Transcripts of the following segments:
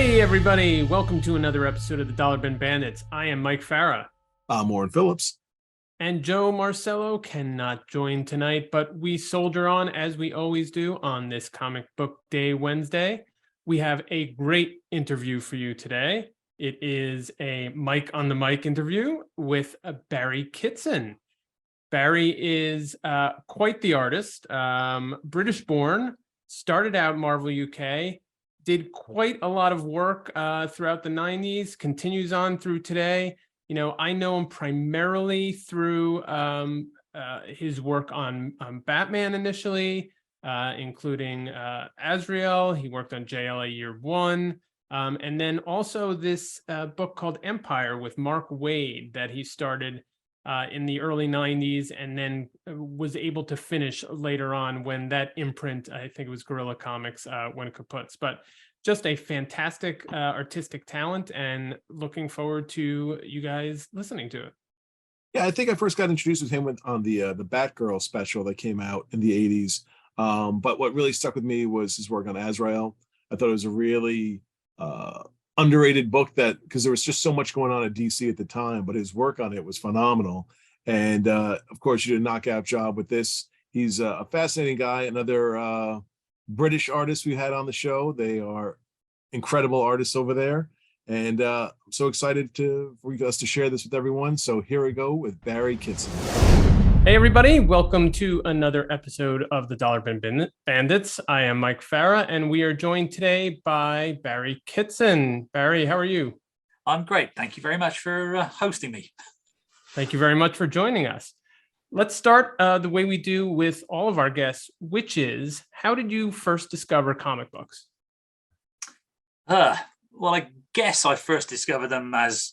Hey, everybody. Welcome to another episode of the Dollar Bin Bandits. I am Mike Farah. I'm Warren Phillips. And Joe Marcello cannot join tonight, but we soldier on as we always do on this Comic Book Day Wednesday. We have a great interview for you today. It is a Mike on the Mic interview with Barry Kitson. Barry is quite the artist, British born, started out Marvel UK, did quite a lot of work throughout the 90s, continues on through today. You know, I know him primarily through his work on Batman initially, including Azrael. He worked on JLA Year One. And then also this book called Empire with Mark Waid that he started in the early 90s and then was able to finish later on when that imprint, I think it was Guerrilla Comics, went kaputs. But just a fantastic artistic talent, and looking forward to you guys listening to it. Yeah, I think I first got introduced with him on the Batgirl special that came out in the 80s. But what really stuck with me was his work on Azrael. I thought it was a really underrated book, that because there was just so much going on at DC at the time, but his work on it was phenomenal. And of course, you did a knockout job with this. He's a fascinating guy. Another British artist we had on the show. They are incredible artists over there. And I'm so excited for us to share this with everyone. So here we go with Barry Kitson. Hey, everybody. Welcome to another episode of the Dollar Bin Bandits. I am Mike Farah, and we are joined today by Barry Kitson. Barry, how are you? I'm great. Thank you very much for hosting me. Thank you very much for joining us. Let's start the way we do with all of our guests, which is, how did you first discover comic books? Well, I guess I first discovered them as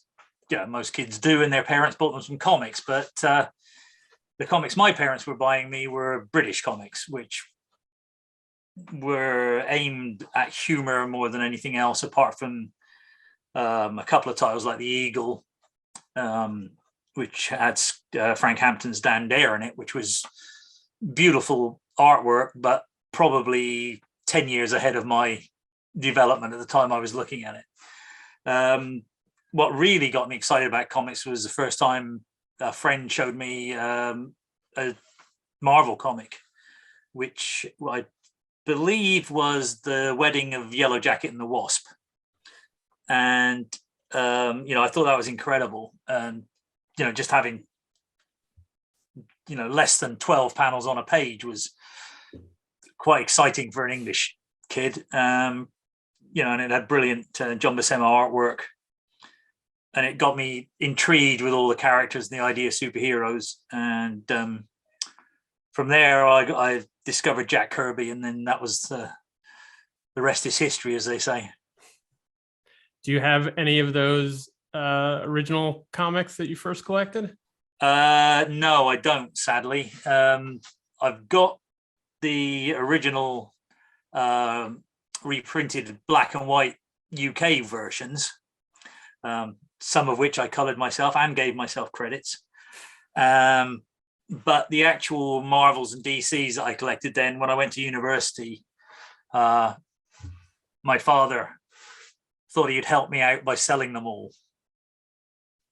most kids do, and their parents bought them some comics. But the comics my parents were buying me were British comics, which were aimed at humor more than anything else, apart from a couple of titles like The Eagle, which had Frank Hampton's Dan Dare in it, which was beautiful artwork, but probably 10 years ahead of my development at the time I was looking at it. What really got me excited about comics was the first time a friend showed me a Marvel comic, which I believe was The Wedding of Yellow Jacket and the Wasp. And, I thought that was incredible. And, just having, less than 12 panels on a page was quite exciting for an English kid. And it had brilliant John Buscema artwork. And it got me intrigued with all the characters and the idea of superheroes. And from there, I discovered Jack Kirby, and then that was the rest is history, as they say. Do you have any of those original comics that you first collected? No, I don't, sadly. I've got the original reprinted black and white UK versions, some of which I colored myself and gave myself credits. But the actual Marvels and DCs that I collected then, when I went to university, my father thought he'd help me out by selling them all.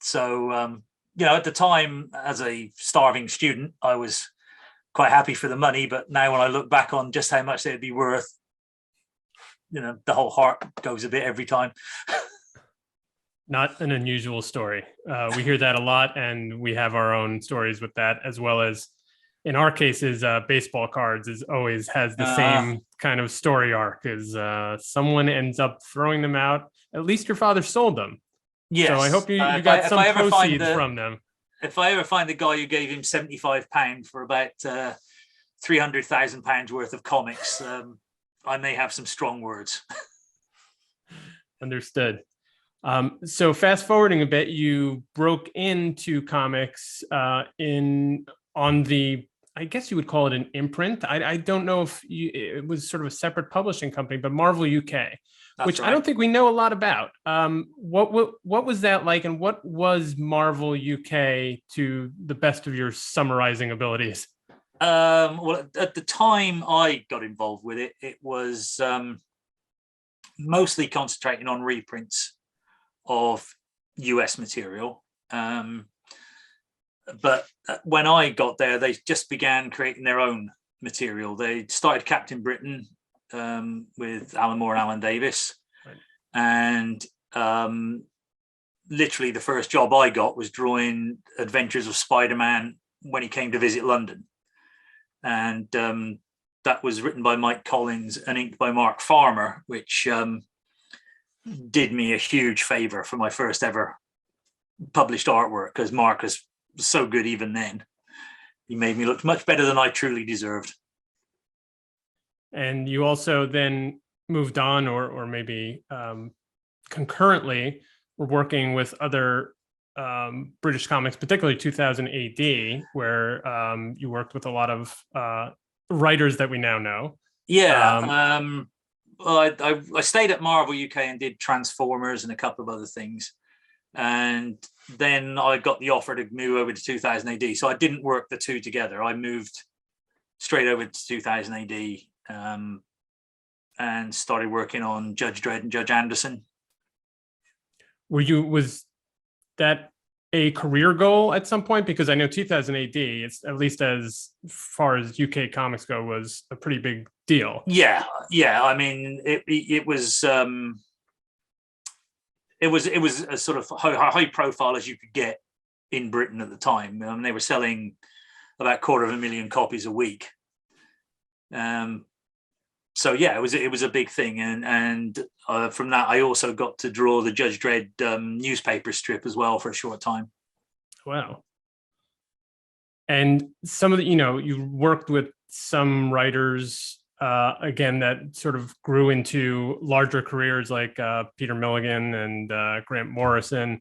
So, at the time, as a starving student, I was quite happy for the money. But now when I look back on just how much they'd be worth, the whole heart goes a bit every time. Not an unusual story. We hear that a lot, and we have our own stories with that, as well as, in our cases, baseball cards always has the same kind of story arc. Is someone ends up throwing them out. At least your father sold them. Yes. So I hope you got some proceeds from them. If I ever find the guy who gave him £75 for about £300,000 worth of comics, I may have some strong words. Understood. So fast forwarding a bit, you broke into comics on the, I guess you would call it an imprint. I don't know if it was sort of a separate publishing company, but Marvel UK, which right. I don't think we know a lot about. What was that like, and what was Marvel UK to the best of your summarizing abilities? Well, at the time I got involved with it, it was mostly concentrating on reprints of US material. But when I got there, they just began creating their own material. They started Captain Britain with Alan Moore and Alan Davis. Right. And literally the first job I got was drawing Adventures of Spider-Man when he came to visit London. And that was written by Mike Collins and inked by Mark Farmer, which did me a huge favor for my first ever published artwork, because Mark was so good even then. He made me look much better than I truly deserved. And you also then moved on, or maybe concurrently, were working with other British comics, particularly 2000 AD, where you worked with a lot of writers that we now know. Yeah. Well, I stayed at Marvel UK and did Transformers and a couple of other things. And then I got the offer to move over to 2000 AD. So I didn't work the two together. I moved straight over to 2000 AD and started working on Judge Dredd and Judge Anderson. Was that a career goal at some point? Because I know 2000 AD, it's, at least as far as UK comics go, was a pretty big deal. Yeah. I mean, it was a sort of high profile as you could get in Britain at the time. They were selling about 250,000 copies a week. So yeah, it was a big thing, and from that I also got to draw the Judge Dredd newspaper strip as well for a short time. Wow. And some of the, you worked with some writers again that sort of grew into larger careers, like Peter Milligan and Grant Morrison.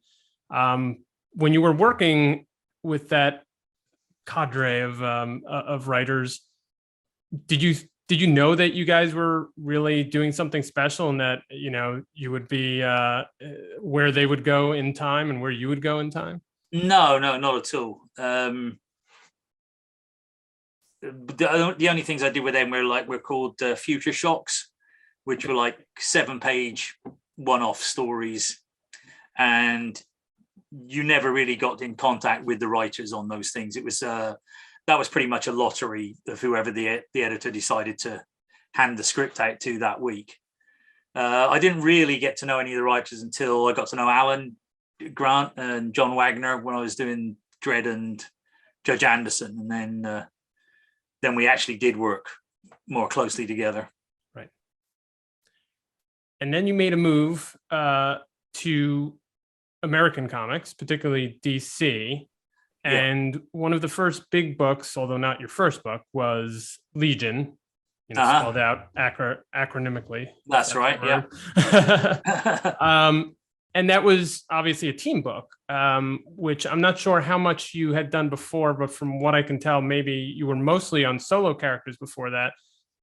When you were working with that cadre of writers, did you know that you guys were really doing something special, and that you would be where they would go in time and where you would go in time? No, not at all. The only things I did with them were called Future Shocks, which were like 7-page one-off stories, and you never really got in contact with the writers on those things. It was that was pretty much a lottery of whoever the editor decided to hand the script out to that week. I didn't really get to know any of the writers until I got to know Alan Grant and John Wagner when I was doing Dredd and Judge Anderson, and then we actually did work more closely together. Right. And then you made a move to American comics, particularly DC. And one of the first big books, although not your first book, was Legion, spelled out acronymically. That's right. Yeah. And that was obviously a team book, which I'm not sure how much you had done before, but from what I can tell, maybe you were mostly on solo characters before that.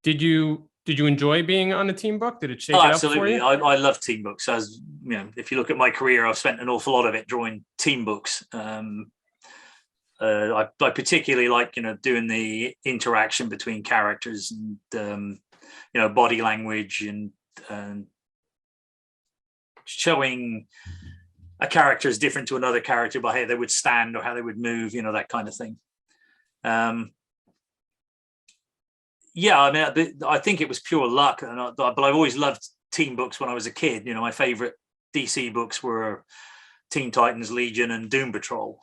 Did you enjoy being on a team book? Did it shake it up for you? I love team books. As if you look at my career, I've spent an awful lot of it drawing team books. I particularly like doing the interaction between characters and body language and showing a character is different to another character by how they would stand or how they would move, that kind of thing. I think it was pure luck, but I've always loved team books when I was a kid. My favorite DC books were Teen Titans, Legion, and Doom Patrol.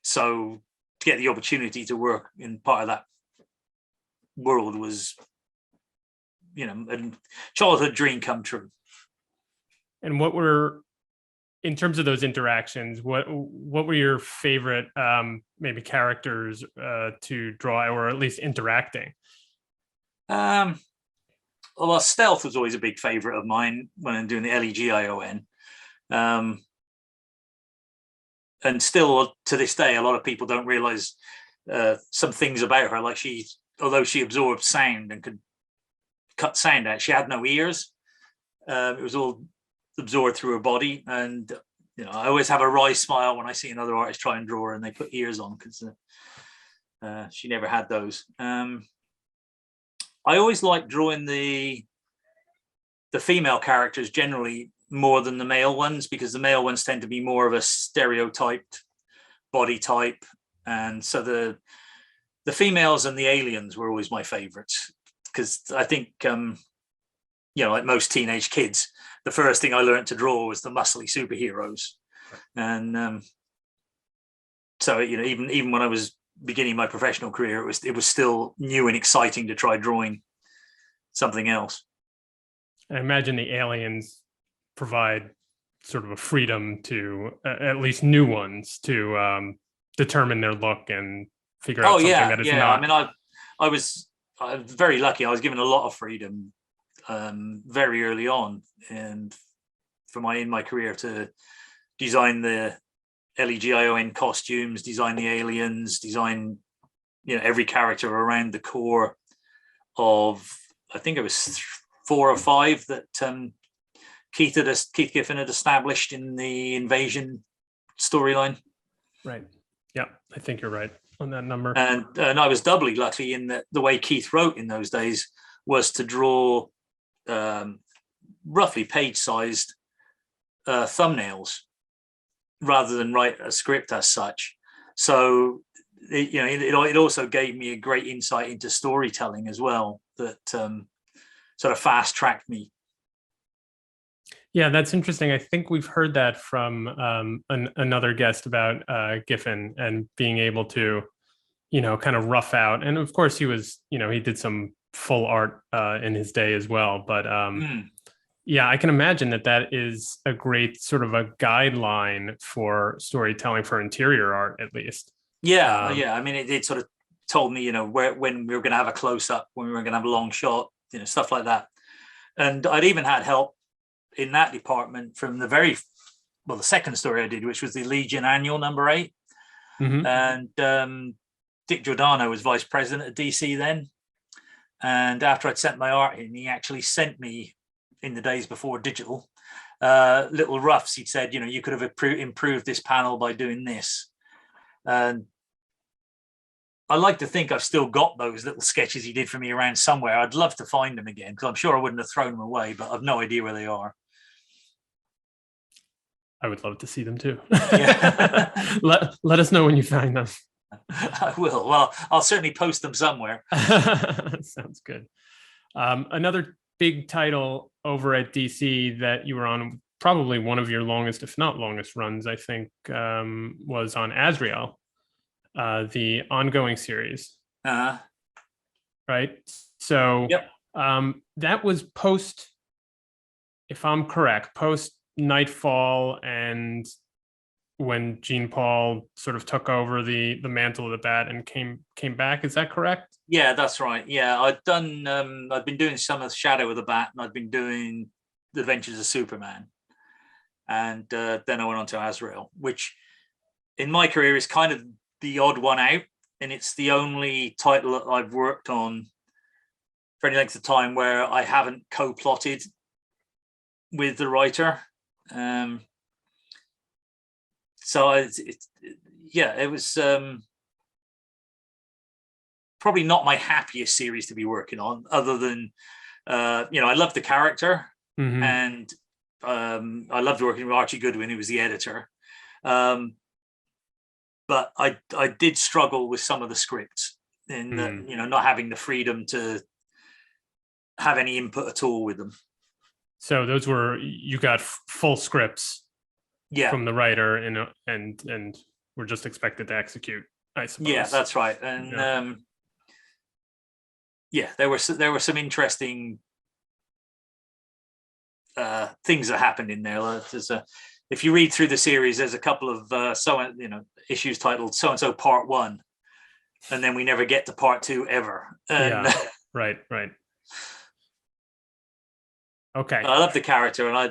So to get the opportunity to work in part of that world was, a childhood dream come true. And what were, in terms of those interactions, what were your favorite maybe characters to draw, or at least interacting? Well, Stealth was always a big favorite of mine when I'm doing the Legion. And still to this day, a lot of people don't realize some things about her. Like although she absorbed sound and could cut sound out, she had no ears. It was all absorbed through her body. And I always have a wry smile when I see another artist try and draw her and they put ears on, because she never had those. I always liked drawing the the female characters generally more than the male ones, because the male ones tend to be more of a stereotyped body type. And so the females and the aliens were always my favorites, because I think, like most teenage kids, the first thing I learned to draw was the muscly superheroes. And so, even when I was beginning my professional career, it was still new and exciting to try drawing something else. I imagine the aliens provide sort of a freedom to at least new ones to determine their look and figure out something that is not. I mean, I was very lucky. I was given a lot of freedom very early on, and in my career, to design the LEGION costumes, design the aliens, design every character around the core of, I think it was 4 or 5 that Keith Giffen had established in the Invasion storyline. Right. Yeah, I think you're right on that number. And I was doubly lucky in that the way Keith wrote in those days was to draw roughly page-sized thumbnails rather than write a script as such. So it also gave me a great insight into storytelling as well, that sort of fast-tracked me. Yeah, that's interesting. I think we've heard that from another guest about Giffen and being able to, kind of rough out. And of course, he was, he did some full art in his day as well. But yeah, I can imagine that is a great sort of a guideline for storytelling, for interior art, at least. Yeah. I mean, it sort of told me, when we were going to have a close up, when we were going to have a long shot, stuff like that. And I'd even had help in that department from the second story I did, which was the Legion Annual #8. Mm-hmm. And Dick Giordano was vice president at DC then. And after I'd sent my art in, he actually sent me, in the days before digital, little roughs. He'd said, you could have improved this panel by doing this. And I like to think I've still got those little sketches he did for me around somewhere. I'd love to find them again, because I'm sure I wouldn't have thrown them away, but I've no idea where they are. I would love to see them too. Yeah. let us know when you find them. I will. Well, I'll certainly post them somewhere. Sounds good. Another big title over at DC that you were on, probably one of your longest, if not longest runs, I think, was on Azrael, the ongoing series. Right. So yep. That was post, if I'm correct, post Nightfall, and when Gene Paul sort of took over the mantle of the Bat and came back. Is that correct? Yeah, that's right. Yeah, I've been doing some of Shadow of the Bat, and I've been doing The Adventures of Superman. And then I went on to Azrael, which in my career is kind of the odd one out. And it's the only title that I've worked on for any length of time where I haven't co-plotted with the writer. So it was probably not my happiest series to be working on, other than, I loved the character. Mm-hmm. And I loved working with Archie Goodwin, who was the editor. But I did struggle with some of the scripts, in not having the freedom to have any input at all with them. So you got full scripts, from the writer, and were just expected to execute, I suppose. Yeah, that's right. And there were some interesting things that happened in there. If you read through the series, there's a couple of issues titled so and so Part 1, and then we never get to Part 2 ever. And, right. Okay. I love the character, and I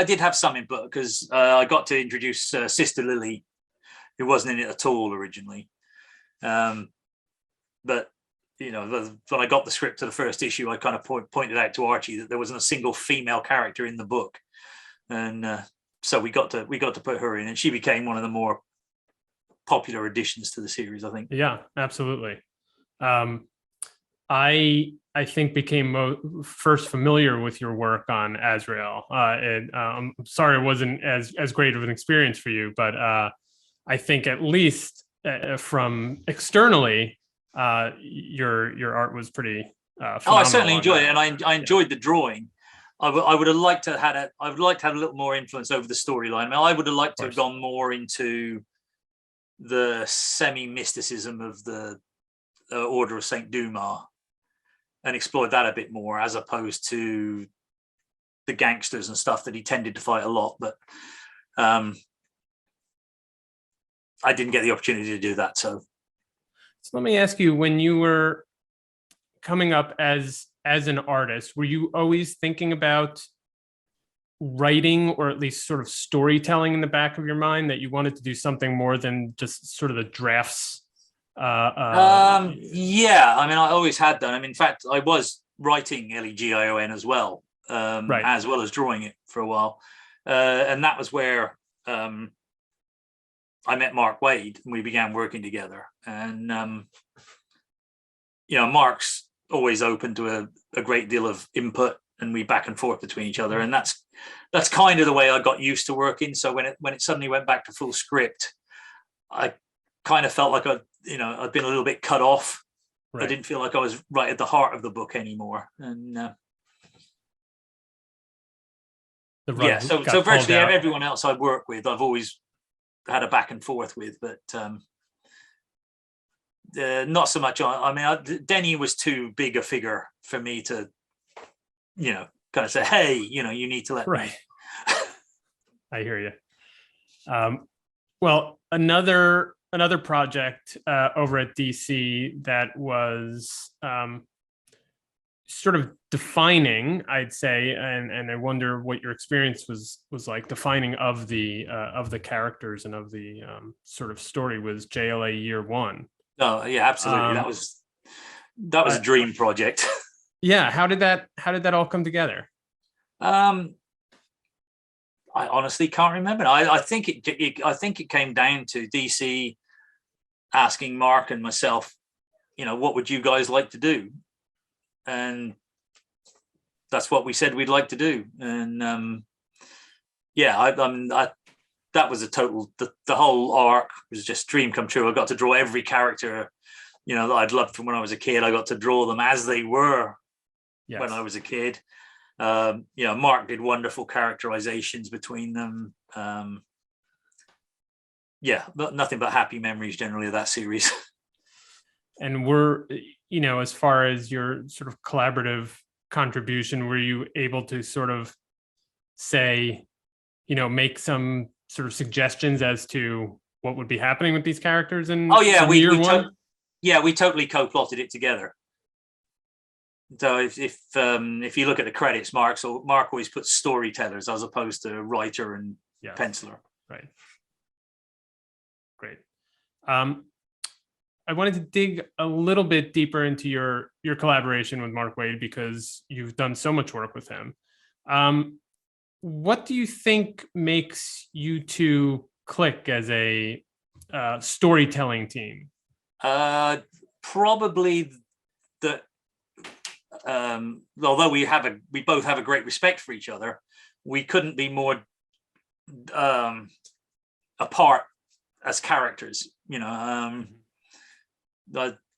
did have some input, because I got to introduce Sister Lily, who wasn't in it at all originally. But when I got the script to the first issue, I kind of pointed out to Archie that there wasn't a single female character in the book, and so we got to put her in, and she became one of the more popular additions to the series, I think. Yeah, absolutely. I think became first familiar with your work on Azrael. I'm sorry it wasn't as great of an experience for you, but I think at least from externally, your art was pretty Oh, I phenomenal. certainly on enjoyed that. it, and I enjoyed the drawing. I would have liked to have had it. I would like to have a little more influence over the storyline. I mean, I would have liked to have gone more into the semi-mysticism of the Order of Saint Dumas and explored that a bit more, as opposed to the gangsters and stuff that he tended to fight a lot. But I didn't get the opportunity to do that. So let me ask you: when you were coming up as an artist, were you always thinking about writing, or at least sort of storytelling in the back of your mind, that you wanted to do something more than just sort of the drafts? Yeah, I mean, I always had done. I mean, in fact, I was writing Legion as well, Right. as well as drawing it for a while, and that was where I met Mark Waid and we began working together. And Mark's always open to a great deal of input, and we back and forth between each other, and that's kind of the way I got used to working. So when it suddenly went back to full script, I kind of felt like I'd been a little bit cut off. Right. I didn't feel like I was right at the heart of the book anymore. And so virtually everyone else I work with, I've always had a back and forth with, but not so much. I mean, Denny was too big a figure for me to, kind of say, hey, you need to let me. I hear you. Well, another project over at DC that was sort of defining, I'd say, and I wonder what your experience was like defining of the characters and of the sort of story, was JLA Year One. Oh yeah, absolutely. That was a dream project. Yeah, how did that all come together? I honestly can't remember. I think it came down to DC asking Mark and myself, what would you guys like to do? And that's what we said we'd like to do. And that was a total. The whole arc was just dream come true. I got to draw every character, that I'd loved from when I was a kid. I got to draw them as they were when I was a kid. Mark did wonderful characterizations between them. But nothing but happy memories generally of that series. And as far as your sort of collaborative contribution, were you able to sort of say, make some sort of suggestions as to what would be happening with these characters in year one? We totally co-plotted it together. So if you look at the credits, Mark always puts storytellers as opposed to writer and penciler. Right. Great. I wanted to dig a little bit deeper into your collaboration with Mark Waid, because you've done so much work with him. What do you think makes you two click as a storytelling team? Probably that. Although we both have a great respect for each other, we couldn't be more apart as characters.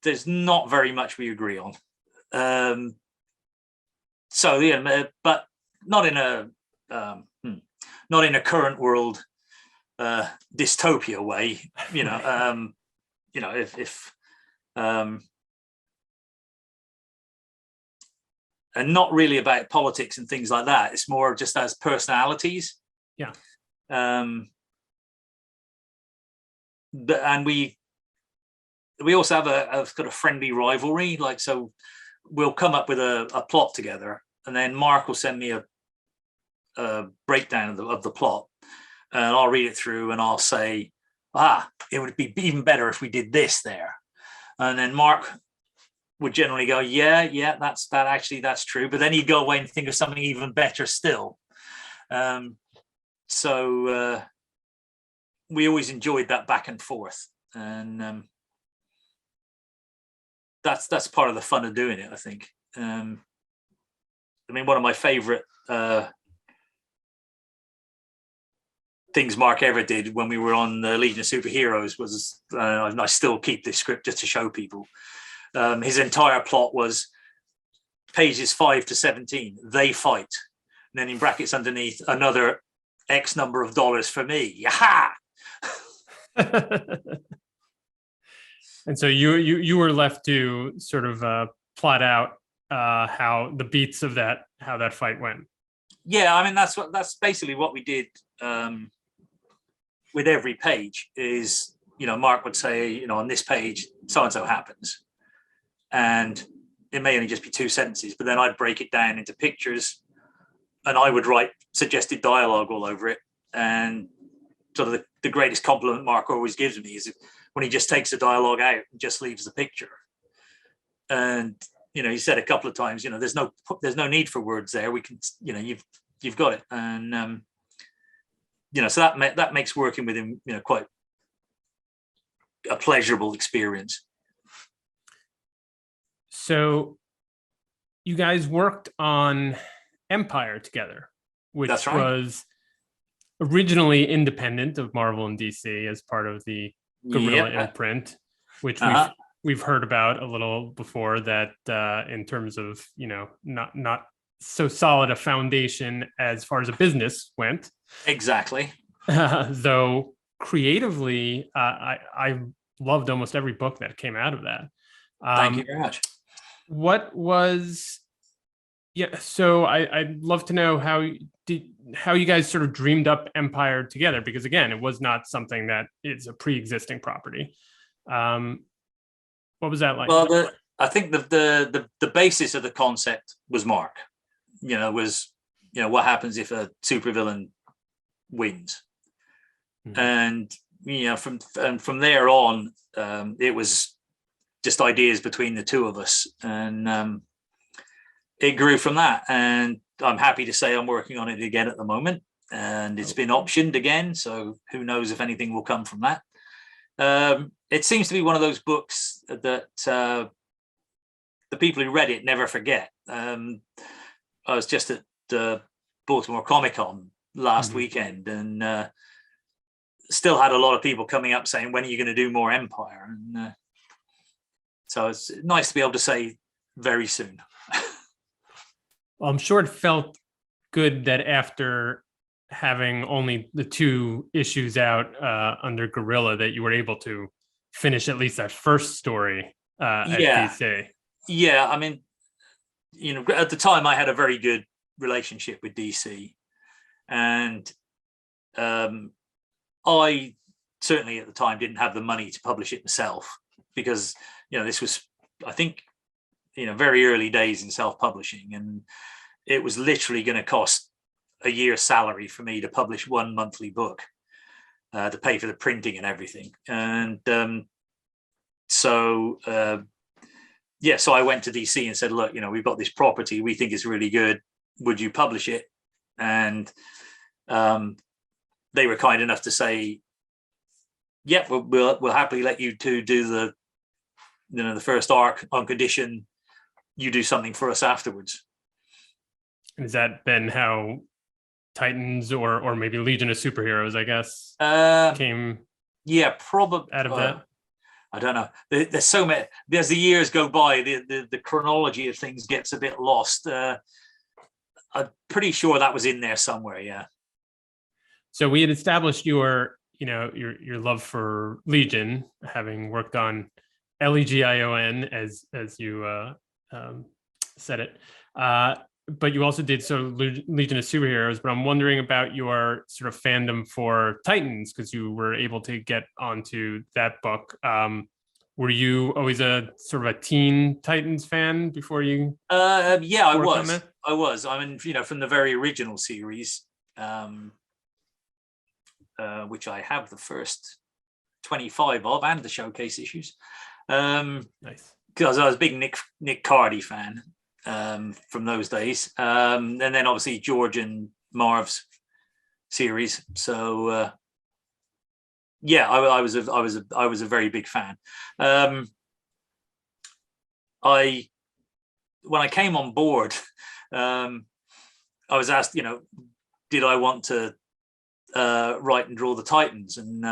There's not very much we agree on. But not in a current world dystopia way. And not really about politics and things like that. It's more just as personalities. Yeah. And we also have a kind of friendly rivalry. Like, so we'll come up with a plot together, and then Mark will send me a breakdown of the plot, and I'll read it through and I'll say, it would be even better if we did this there. And then Mark would generally go, that's true. But then he'd go away and think of something even better still. So we always enjoyed that back and forth. And that's part of the fun of doing it, I think. I mean, one of my favorite things Mark ever did when we were on the Legion of Superheroes was, and I still keep this script just to show people, his entire plot was pages 5 to 17, they fight. And then in brackets underneath, another X number of dollars for me. Yaha! And so you were left to sort of plot out how the beats of how that fight went. Yeah, I mean, that's basically what we did with every page is, Mark would say, on this page, so-and-so happens. And it may only just be 2 sentences, but then I'd break it down into pictures and I would write suggested dialogue all over it. And sort of the greatest compliment Mark always gives me is when he just takes the dialogue out and just leaves the picture. And, he said a couple of times, there's no need for words there. We can, you've got it. And, so that makes working with him, quite a pleasurable experience. So you guys worked on Empire together, which That's right. was originally independent of Marvel and DC as part of the Guerrilla imprint, which we've heard about a little before, that in terms of, not so solid a foundation as far as a business went. Exactly. Though creatively, I loved almost every book that came out of that. Thank you very much. So I'd love to know how you guys sort of dreamed up Empire together, because again, it was not something that is a pre-existing property. What was that like? Well, I think the basis of the concept was Mark. What happens if a supervillain wins? Mm-hmm. And from there on, it was just ideas between the two of us, and it grew from that. And I'm happy to say I'm working on it again at the moment, and it's been optioned again, so who knows if anything will come from that. It seems to be one of those books that the people who read it never forget. I was just at Baltimore Comic-Con last weekend, and still had a lot of people coming up saying, when are you going to do more Empire? And so it's nice to be able to say very soon. Well, I'm sure it felt good that after having only the 2 issues out under Guerrilla, that you were able to finish at least that first story at DC. Yeah, I mean, at the time I had a very good relationship with DC, and I certainly at the time didn't have the money to publish it myself, because this was, I think, very early days in self-publishing, and it was literally going to cost a year's salary for me to publish 1 monthly book, to pay for the printing and everything. And so I went to DC and said, look, we've got this property, we think it's really good, would you publish it? And they were kind enough to say, yeah, we'll happily let you two do the first arc on condition you do something for us afterwards. Has that been how Titans or maybe Legion of Superheroes, I guess, came? Yeah, probably out of that. I don't know. There's so many. As the years go by, the chronology of things gets a bit lost. I'm pretty sure that was in there somewhere. Yeah. So we had established your love for Legion, having worked on Legion as you said it. But you also did Legion of Superheroes. But I'm wondering about your sort of fandom for Titans, because you were able to get onto that book. Were you always a sort of a teen Titans fan before you? Yeah, I was. I mean, from the very original series, which I have the first 25 of, and the showcase issues. Nice. Because I was a big Nick Cardy fan from those days, and then obviously George and Marv's series. So I was a very big fan. when I came on board, I was asked, did I want to write and draw the Titans? And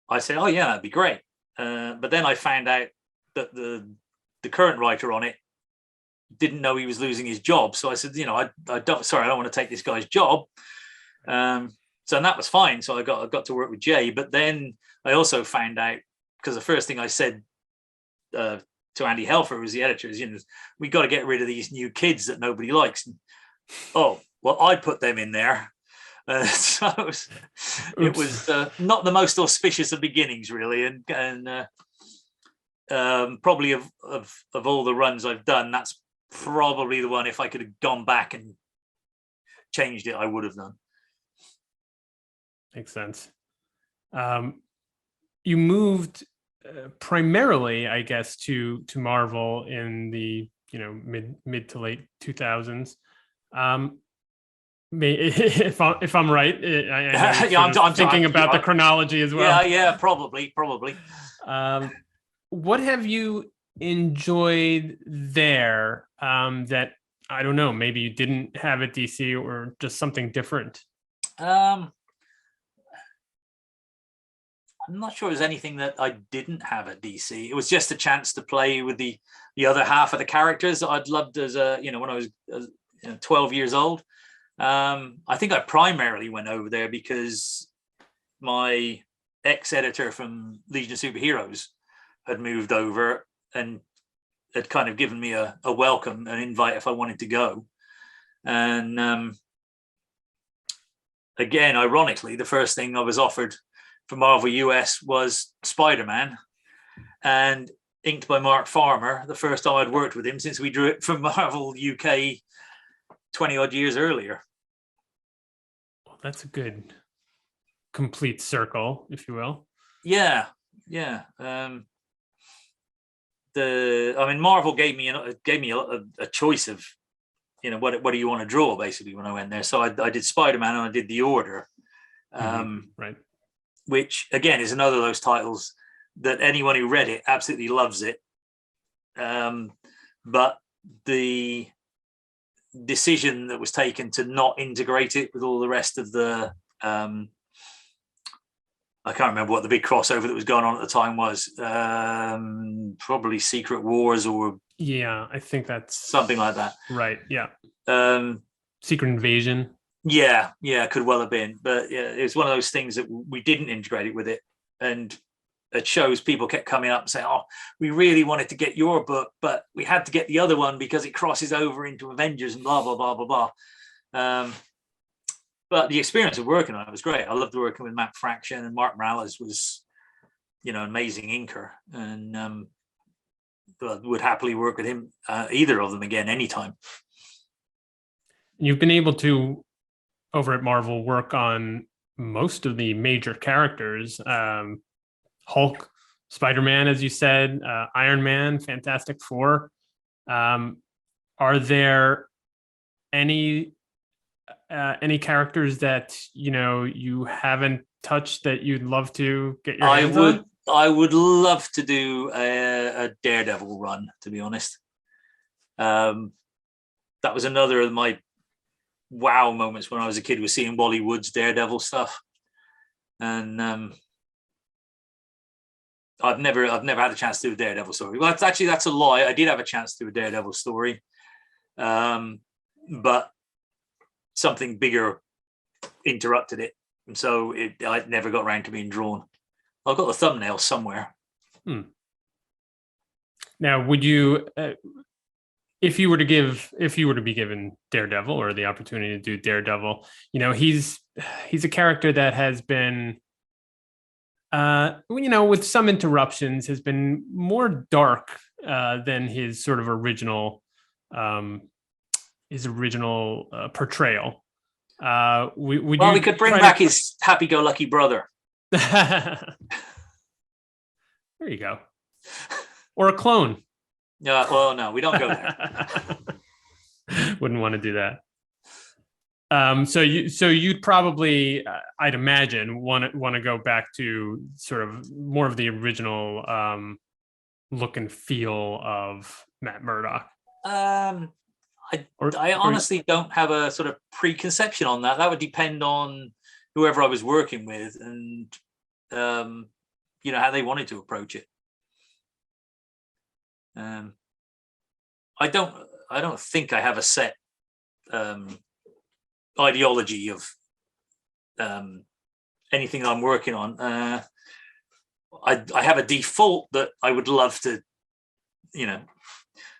I said, oh yeah, that'd be great. But then I found out that the current writer on it didn't know he was losing his job. So I said, I don't want to take this guy's job. So and that was fine. So I got to work with Jay. But then I also found out, because the first thing I said to Andy Helfer, was the editor, is, we got to get rid of these new kids that nobody likes. And, oh, well, I put them in there. So it was not the most auspicious of beginnings, really. And probably of all the runs I've done, that's probably the one, if I could have gone back and changed it, I would have done. Makes sense. You moved primarily, I guess, to Marvel in the mid to late 2000s. If I'm right, I'm thinking about the chronology as well. Yeah, probably. What have you enjoyed there that, I don't know, maybe you didn't have at DC, or just something different? I'm not sure there's anything that I didn't have at DC. It was just a chance to play with the other half of the characters that I'd loved as when I was 12 years old. I think I primarily went over there because my ex-editor from Legion of Superheroes had moved over and had kind of given me a welcome, an invite if I wanted to go. And again, ironically, the first thing I was offered for Marvel US was Spider-Man, and inked by Mark Farmer, the first time I'd worked with him since we drew it for Marvel UK 20 odd years earlier. Well, that's a good complete circle, if you will. Yeah. Marvel gave me a choice of, what do you want to draw, basically, when I went there. So I did Spider-Man and I did The Order. Right. Which again is another of those titles that anyone who read it absolutely loves it. But the decision that was taken to not integrate it with all the rest of the I can't remember what the big crossover that was going on at the time was. Probably Secret Wars, or I think that's something like that. Right. Yeah. Secret Invasion. Yeah, could well have been. But yeah, it was one of those things that we didn't integrate it with it. And at shows, people kept coming up and saying, oh, we really wanted to get your book, but we had to get the other one because it crosses over into Avengers and blah, blah, blah, blah, blah. But the experience of working on it was great. I loved working with Matt Fraction, and Mark Morales was, an amazing inker. And but would happily work with him, either of them again, anytime. You've been able to, over at Marvel, work on most of the major characters. Hulk, Spider-Man, as you said, Iron Man, Fantastic Four. Are there any characters that you haven't touched that you'd love to get your hands on? I would love to do a Daredevil run, to be honest. That was another of my wow moments when I was a kid, was seeing Wally Wood's Daredevil stuff. And I've never had a chance to do a Daredevil story. Well, that's a lie. I did have a chance to do a Daredevil story, but something bigger interrupted it, and so I never got around to being drawn. I've got the thumbnail somewhere. Now, would you, if you were to be given Daredevil, or the opportunity to do Daredevil, he's a character that has been, with some interruptions, has been more dark than his sort of original portrayal. We could bring back his happy-go-lucky brother. There you go. Or a clone. Well, no, we don't go there. Wouldn't want to do that. So you'd probably, I'd imagine, want to go back to sort of more of the original look and feel of Matt Murdock? Um, Or, I or honestly don't have a sort of preconception on that. That would depend on whoever I was working with and how they wanted to approach it. I don't think I have a set ideology of anything I'm working on. I have a default that I would love to,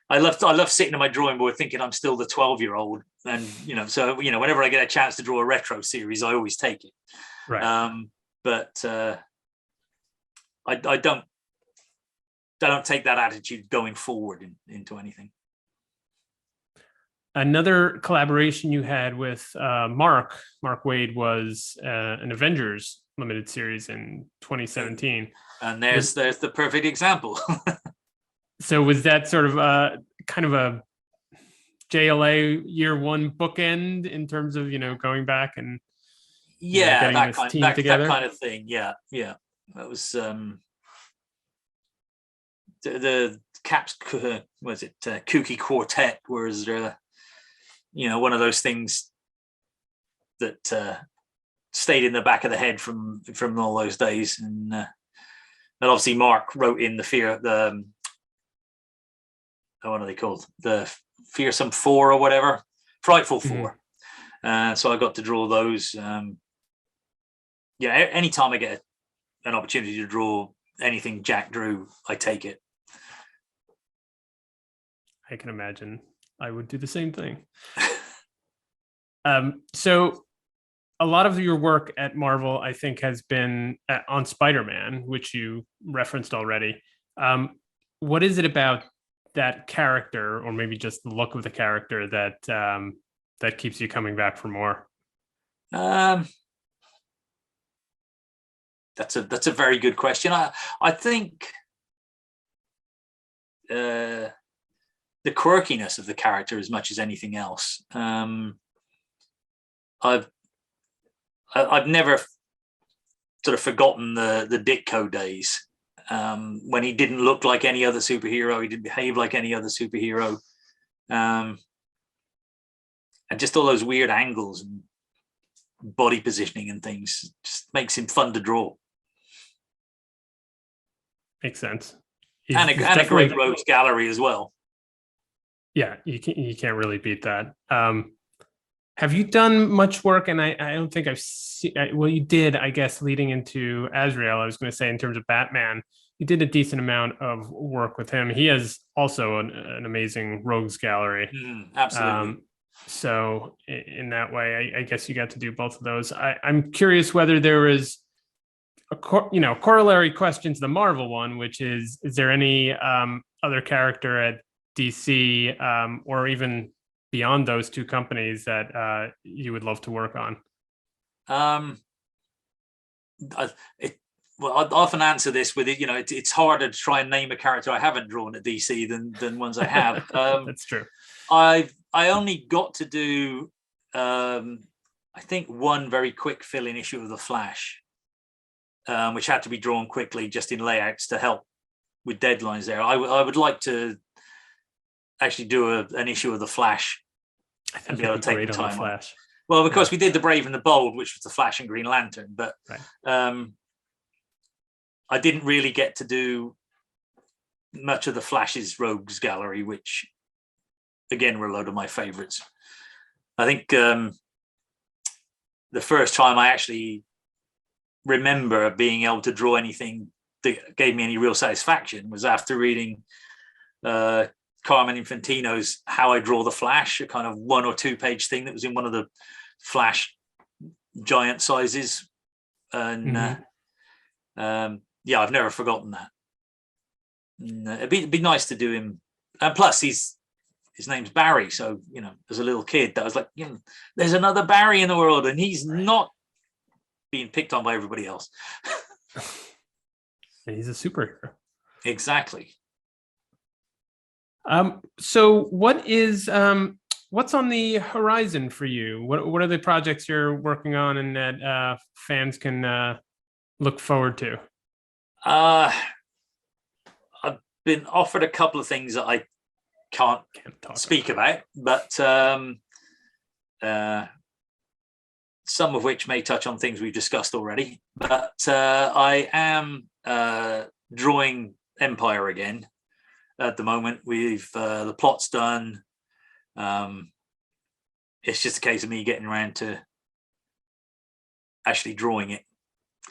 I love sitting on my drawing board thinking I'm still the 12-year-old, and so whenever I get a chance to draw a retro series, I always take it. right. But I don't take that attitude going forward into anything. Another collaboration you had with Mark Waid was an Avengers limited series in 2017. And there's the perfect example. So was that sort of kind of a JLA year one bookend in terms of going back and yeah, getting this team together? that kind of thing. Yeah. That was the Caps. Was it Kooky Quartet? Was one of those things that stayed in the back of the head from all those days, and obviously Mark wrote in the what are they called? The Fearsome Four or whatever, Frightful Four. So I got to draw those. Anytime I get an opportunity to draw anything Jack drew, I take it. I can imagine I would do the same thing. So a lot of your work at Marvel, I think, has been on Spider-Man, which you referenced already. What is it about that character, or maybe just the look of the character, that keeps you coming back for more? That's a very good question. I think the quirkiness of the character as much as anything else. I've never sort of forgotten the Ditko days, when he didn't look like any other superhero, he didn't behave like any other superhero, and just all those weird angles and body positioning and things just makes him fun to draw. Makes sense. And a great rogues gallery as well. Yeah, you can't really beat that. Have you done much work? And I don't think I've seen. Well, you did, I guess, leading into Azrael. I was going to say, in terms of Batman, you did a decent amount of work with him. He has also an amazing rogues gallery. Absolutely. So in that way, I guess you got to do both of those. I'm curious whether there is a corollary question to the Marvel one, which is there any other character at DC or even beyond those two companies that you would love to work on? I'd often answer this with it. It's harder to try and name a character I haven't drawn at DC than ones I have. That's true. I only got to do I think one very quick fill-in issue of The Flash, which had to be drawn quickly just in layouts to help with deadlines there. I would like to actually do an issue of The Flash and be able to take the time on Flash. Well, because we did The Brave and the Bold, which was The Flash and Green Lantern, but right. I didn't really get to do much of the Flash's rogues gallery, which again were a load of my favorites. I think the first time I actually remember being able to draw anything that gave me any real satisfaction was after reading Carmen Infantino's How I Draw the Flash, a kind of 1 or 2 page thing that was in one of the Flash giant sizes. And yeah, I've never forgotten that. And, it'd be nice to do him. And plus, his name's Barry, so as a little kid, that was like, there's another Barry in the world, and he's not being picked on by everybody else. He's a superhero. Exactly. So what's on the horizon for you? What are the projects you're working on and that fans can look forward to? I've been offered a couple of things that I can't speak about, but some of which may touch on things we've discussed already. But I am drawing Empire again at the moment. We've the plot's done. It's just a case of me getting around to actually drawing it.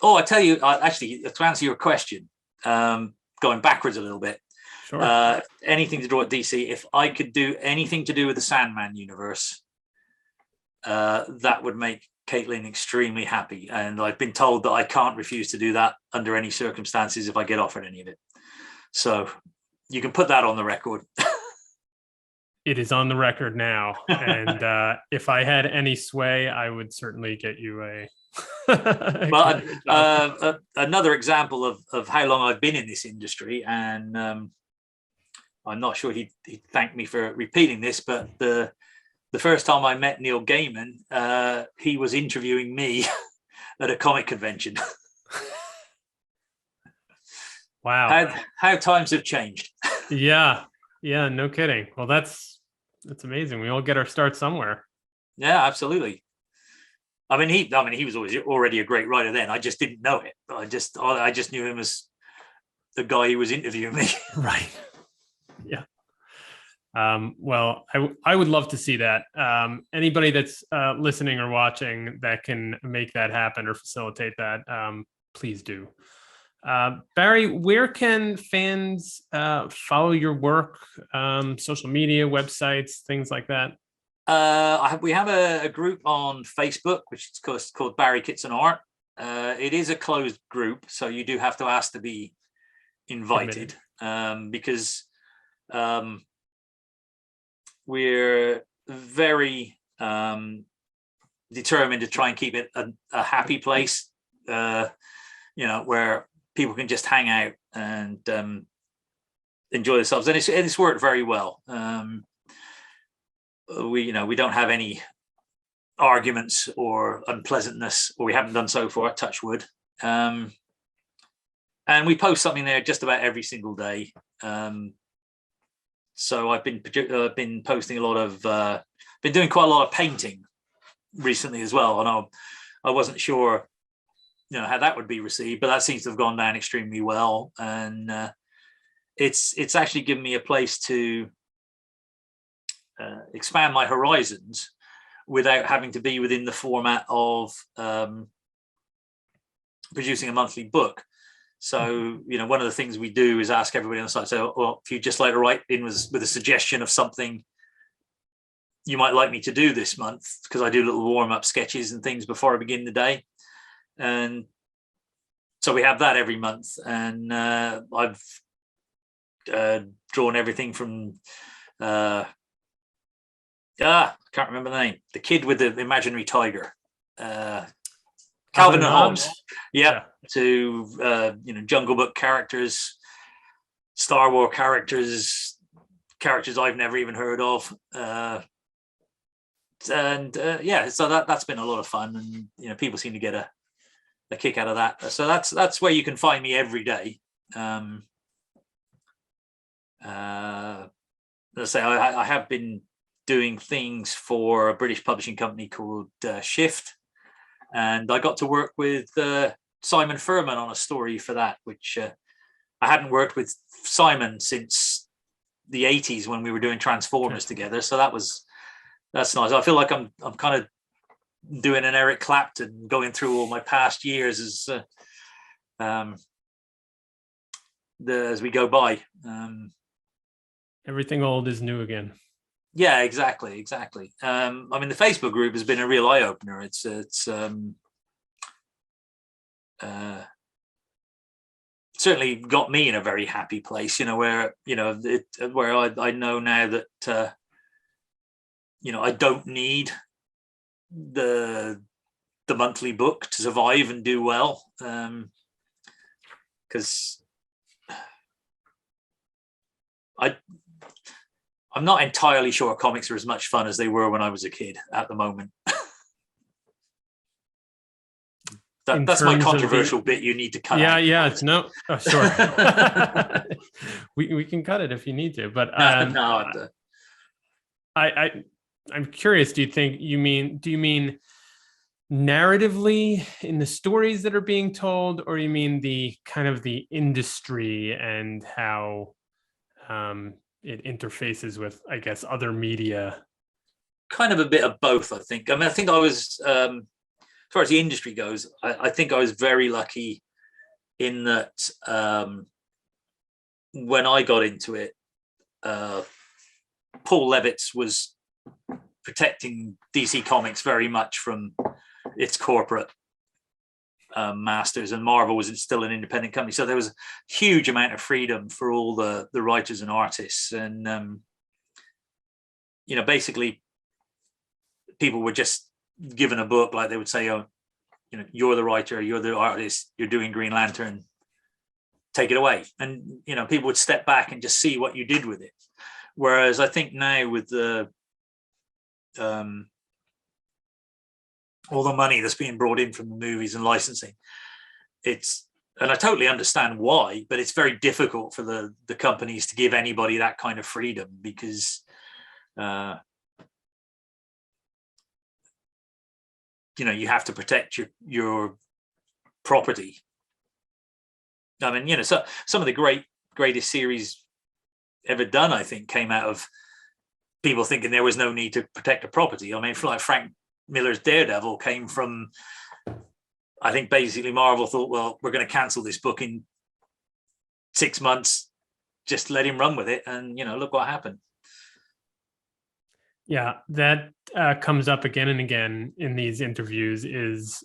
Oh, I tell you, actually, to answer your question, going backwards a little bit, Sure. Anything to draw at DC, if I could do anything to do with the Sandman universe, that would make Caitlin extremely happy. And I've been told that I can't refuse to do that under any circumstances if I get offered any of it. So you can put that on the record. It is on the record now. And if I had any sway, I would certainly get you a. But another example of how long I've been in this industry, and I'm not sure he'd thank me for repeating this, but the first time I met Neil Gaiman, he was interviewing me at a comic convention. Wow. How times have changed. Yeah, no kidding. Well, that's amazing. We all get our start somewhere. Yeah, absolutely. I mean, he was already a great writer then. I just didn't know it. I just knew him as the guy who was interviewing me. Right. Yeah. Well, I would love to see that. Anybody that's listening or watching that can make that happen or facilitate that, please do. Barry, where can fans follow your work? Social media, websites, things like that? We have a group on Facebook, which is called Barry Kitson Art. It is a closed group, so you do have to ask to be invited, because we're very determined to try and keep it a happy place, where people can just hang out and enjoy themselves, and it's worked very well. We don't have any arguments or unpleasantness, or we haven't done so far, touch wood. And we post something there just about every single day. So I've been posting a lot of, been doing quite a lot of painting recently as well, and I wasn't sure, how that would be received, but that seems to have gone down extremely well, and it's actually given me a place to expand my horizons without having to be within the format of producing a monthly book. So, one of the things we do is ask everybody on the site, so, well, if you'd just like to write in with a suggestion of something you might like me to do this month, because I do little warm-up sketches and things before I begin the day. And so we have that every month. And I've drawn everything from, I can't remember the name, the kid with the imaginary tiger. Calvin and Hobbes. Yeah. To Jungle Book characters, Star Wars characters I've never even heard of, so that's been a lot of fun, and people seem to get a kick out of that. So that's where you can find me every day. Let's say I have been doing things for a British publishing company called Shift, and I got to work with Simon Furman on a story for that, which I hadn't worked with Simon since the 80s when we were doing Transformers together. So that's nice. I feel like I'm kind of doing an Eric Clapton, going through all my past years as we go by. Everything old is new again. Yeah, exactly. I mean, the Facebook group has been a real eye opener. It's certainly got me in a very happy place, where I know now that I don't need the monthly book to survive and do well, because I'm not entirely sure comics are as much fun as they were when I was a kid at the moment. That's my controversial bit you need to cut out. Yeah, no, sure. we can cut it if you need to, but no. I'm curious, do you mean narratively in the stories that are being told, or you mean the kind of the industry and how it interfaces with, I guess, other media? Kind of a bit of both, I think. I mean, I think I was, as far as the industry goes, I think I was very lucky in that when I got into it, Paul Levitz was protecting DC Comics very much from its corporate masters, and Marvel was still an independent company. So there was a huge amount of freedom for all the writers and artists. And, basically, people were just given a book, like they would say, oh, you're the writer, you're the artist, you're doing Green Lantern, take it away. And, people would step back and just see what you did with it. Whereas I think now with the all the money that's being brought in from the movies and licensing, and I totally understand why, but it's very difficult for the companies to give anybody that kind of freedom, because you have to protect your property. I mean, so some of the greatest series ever done, I think, came out of people thinking there was no need to protect the property. I mean, like Frank Miller's Daredevil came from, I think, basically Marvel thought, well, we're going to cancel this book in 6 months, just let him run with it, and look what happened. Yeah, that comes up again and again in these interviews, is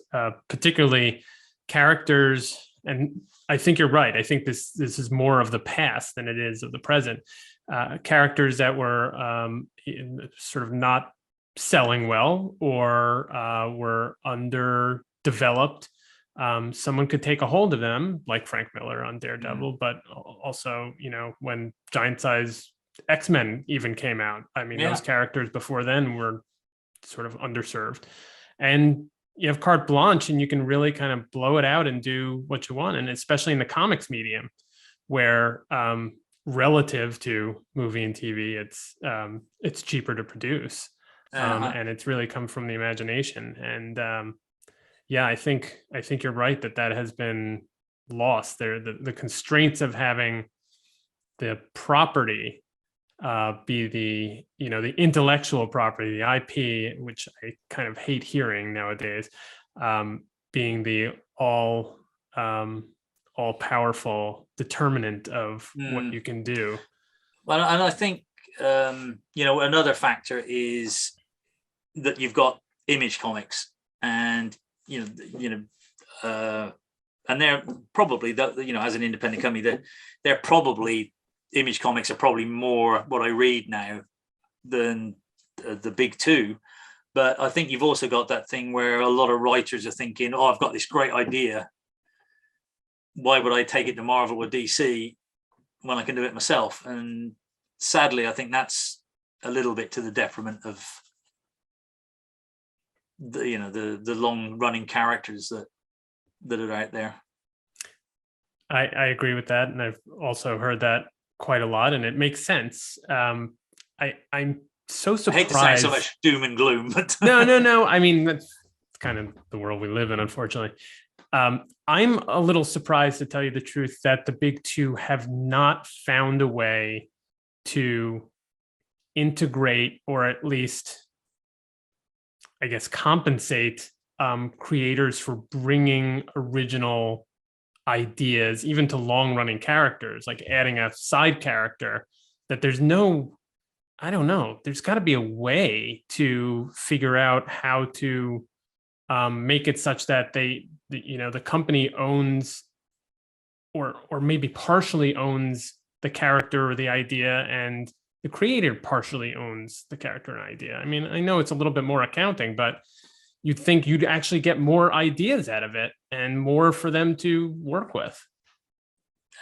particularly characters, and I think you're right. I think this is more of the past than it is of the present. Characters that were sort of not selling well, or were underdeveloped. Someone could take a hold of them, like Frank Miller on Daredevil, but also, when Giant Size X-Men even came out, I mean, those characters before then were sort of underserved, and you have carte blanche, and you can really kind of blow it out and do what you want. And especially in the comics medium, where relative to movie and TV, it's cheaper to produce, and it's really come from the imagination. And I think you're right that has been lost there. The constraints of having the property be the intellectual property, the IP, which I kind of hate hearing nowadays, being the all powerful determinant of what you can do. Well, and I think another factor is that you've got Image Comics, and and they're probably as an independent company, they're probably, Image Comics are probably more what I read now than the big two. But I think you've also got that thing where a lot of writers are thinking, oh, I've got this great idea. Why would I take it to Marvel or DC when I can do it myself? And sadly, I think that's a little bit to the detriment of the long running characters that are out there. I agree with that. And I've also heard that quite a lot, and it makes sense. I'm so surprised. I hate to sound so much doom and gloom, but no. I mean, that's kind of the world we live in, unfortunately. I'm a little surprised, to tell you the truth, that the big two have not found a way to integrate, or at least, I guess, compensate creators for bringing original ideas, even to long-running characters, like adding a side character that there's no, I don't know, there's got to be a way to figure out how to make it such that the company owns, or maybe partially owns the character or the idea, and the creator partially owns the character and idea. I mean, I know it's a little bit more accounting, but you'd think you'd actually get more ideas out of it and more for them to work with.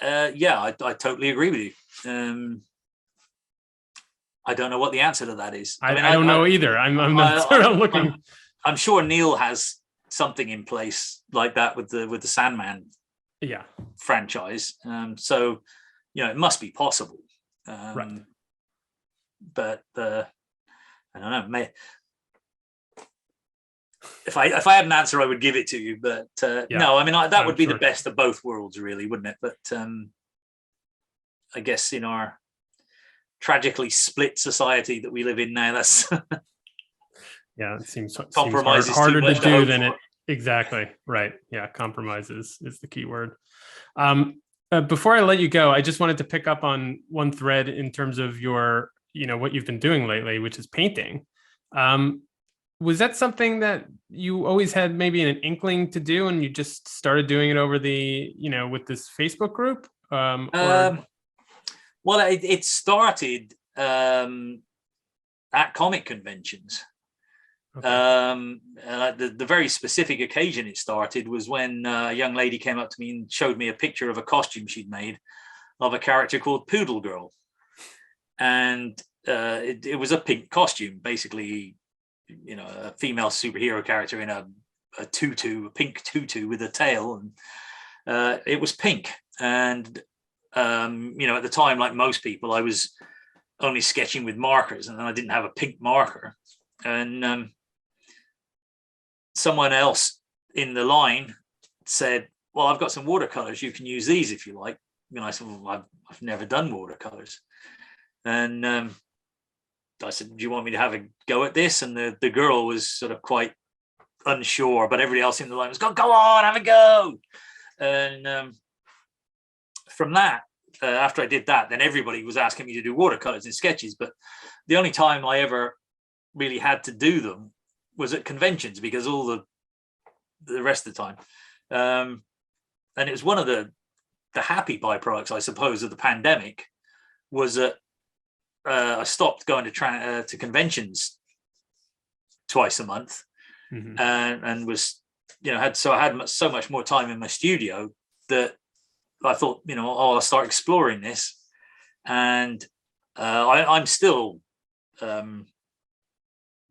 I totally agree with you. I don't know what the answer to that is. I don't know either. I'm sort of looking. I'm sure Neil has something in place like that with the Sandman Yeah. franchise. So, it must be possible. Right. But I don't know. If I had an answer, I would give it to you. But no, I mean that would be the best of both worlds, really, wouldn't it? But I guess in our tragically split society that we live in now, that's yeah, it seems compromise harder to do than for. it. Exactly. Right. Yeah. Compromise is the key word. Before I let you go, I just wanted to pick up on one thread in terms of your, what you've been doing lately, which is painting. Was that something that you always had maybe an inkling to do, and you just started doing it over the, with this Facebook group? Well, it started at comic conventions. Okay. The very specific occasion it started was when a young lady came up to me and showed me a picture of a costume she'd made of a character called Poodle Girl. And it was a pink costume, basically, a female superhero character in a tutu, a pink tutu with a tail. And it was pink. And, at the time, like most people, I was only sketching with markers, and I didn't have a pink marker. And someone else in the line said, well, I've got some watercolors. You can use these if you like. And I said, well, I've never done watercolors. And I said, do you want me to have a go at this? And the girl was sort of quite unsure, but everybody else in the line was go on, have a go. And from that, after I did that, then everybody was asking me to do watercolors and sketches. But the only time I ever really had to do them was at conventions, because all the rest of the time. And it was one of the happy byproducts, I suppose, of the pandemic, was that I stopped going to conventions twice a month, and was, I had so much more time in my studio that I thought, I'll start exploring this. And I'm still,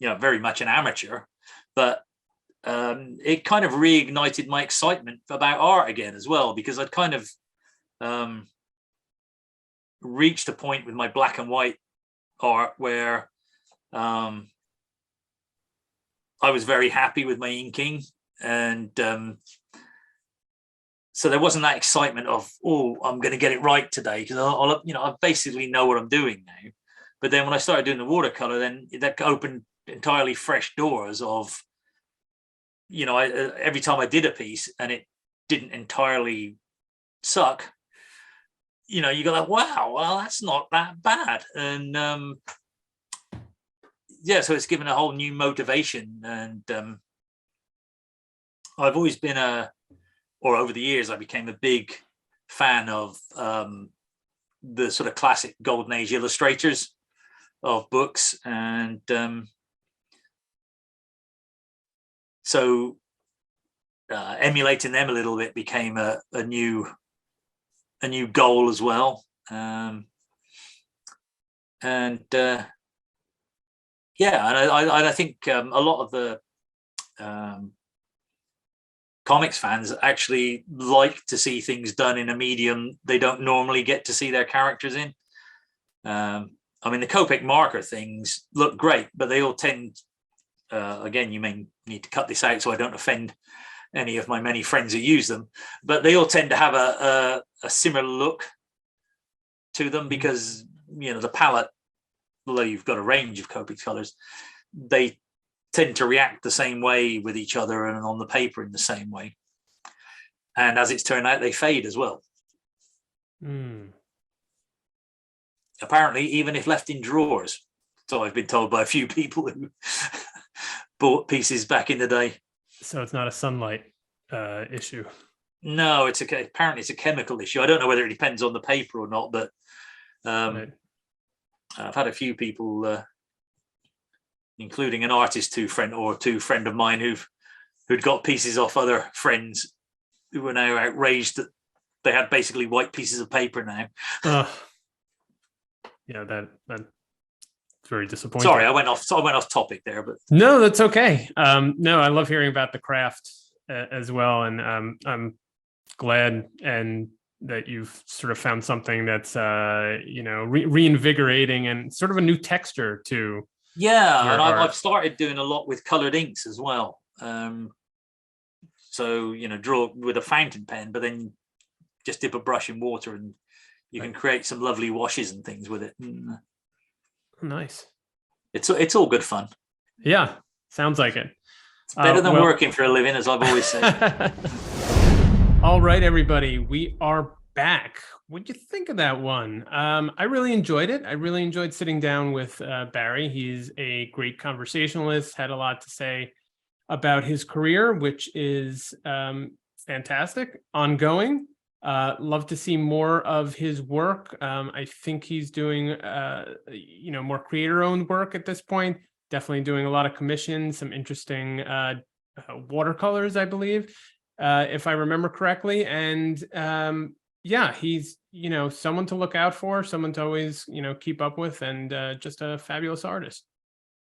very much an amateur, but it kind of reignited my excitement about art again as well, because I'd kind of reached a point with my black and white art where I was very happy with my inking, and so there wasn't that excitement of, I'm going to get it right today, because I basically know what I'm doing now. But then when I started doing the watercolor, then that opened entirely fresh doors of, every time I did a piece and it didn't entirely suck, you go like, wow, well, that's not that bad. And so it's given a whole new motivation. And I've always been over the years, I became a big fan of the sort of classic Golden Age illustrators of books. And so emulating them a little bit became a new goal as well. And I think a lot of the comics fans actually like to see things done in a medium they don't normally get to see their characters in. I mean, the Copic marker things look great, but they all tend, again, you may need to cut this out so I don't offend any of my many friends who use them, but they all tend to have a similar look to them, because, the palette, although you've got a range of Copic colors, they tend to react the same way with each other and on the paper in the same way. And as it's turned out, they fade as well. Apparently, even if left in drawers. So I've been told by a few people who bought pieces back in the day. So it's not a sunlight issue. No, apparently it's a chemical issue. I don't know whether it depends on the paper or not, but Right. I've had a few people, including an artist friend of mine who'd got pieces off other friends, who were now outraged that they had basically white pieces of paper now. Yeah, that very disappointing. Sorry, I went off topic there, but no, that's okay. No, I love hearing about the craft as well, and I'm glad and that you've sort of found something that's reinvigorating and sort of a new texture to. Yeah, and art. I've started doing a lot with colored inks as well. So draw with a fountain pen, but then just dip a brush in water and you can create some lovely washes and things with it. Nice. It's all good fun. Yeah, sounds like it. It's better than working for a living, as I've always said. All right, everybody, we are back. What'd you think of that one? I really enjoyed it. I really enjoyed sitting down with Barry. He's a great conversationalist, had a lot to say about his career, which is fantastic, ongoing. Love to see more of his work. I think he's doing, more creator-owned work at this point. Definitely doing a lot of commissions, some interesting watercolors, I believe, if I remember correctly. And he's, someone to look out for, someone to always, keep up with, and just a fabulous artist.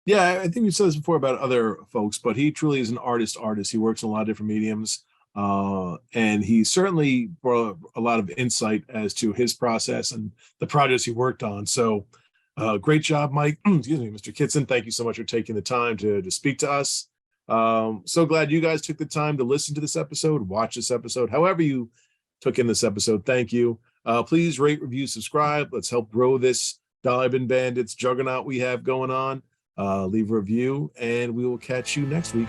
Yeah, I think we've said this before about other folks, but he truly is an artist. He works in a lot of different mediums. And he certainly brought a lot of insight as to his process and the projects he worked on. So great job, Mike. Excuse me, Mr. Kitson. Thank you so much for taking the time to speak to us. So glad you guys took the time to listen to this episode, watch this episode, however you took in this episode. Thank you. Please rate, review, subscribe. Let's help grow this Dollar Bin Bandits juggernaut we have going on. Leave a review, and we will catch you next week.